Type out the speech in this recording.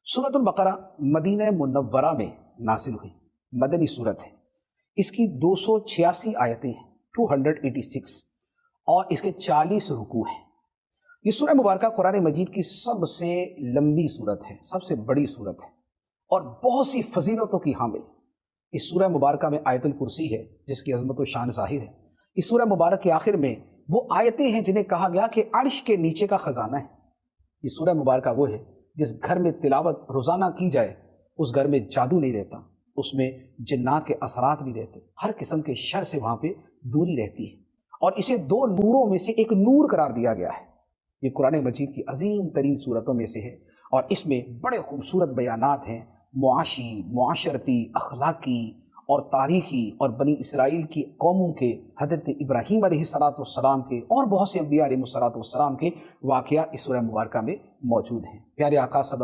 سورۃ البقرہ مدینہ منورہ میں نازل ہوئی مدنی سورت ہے۔ اس کی 286 آیتیں ہیں، 286، اور اس کے 40 رکوع ہیں۔ یہ سورہ مبارکہ قرآن مجید کی سب سے لمبی سورت ہے، سب سے بڑی سورت ہے اور بہت سی فضیلتوں کی حامل۔ اس سورہ مبارکہ میں آیت الکرسی ہے جس کی عظمت و شان ظاہر ہے۔ اس سورہ مبارک کے آخر میں وہ آیتیں ہیں جنہیں کہا گیا کہ عرش کے نیچے کا خزانہ ہے۔ یہ سورہ مبارکہ وہ ہے جس گھر میں تلاوت روزانہ کی جائے اس گھر میں جادو نہیں رہتا، اس میں جنات کے اثرات نہیں رہتے، ہر قسم کے شر سے وہاں پہ دوری رہتی ہے، اور اسے 2 نوروں میں سے ایک نور قرار دیا گیا ہے۔ یہ قرآن مجید کی عظیم ترین صورتوں میں سے ہے اور اس میں بڑے خوبصورت بیانات ہیں، معاشی، معاشرتی، اخلاقی اور تاریخی، اور بنی اسرائیل کی قوموں کے، حضرت ابراہیم علیہ السلام کے اور بہت سے انبیاء علیہ السلام کے واقعہ اس سورہ مبارکہ میں موجود ہیں۔ پیارے آقا صلی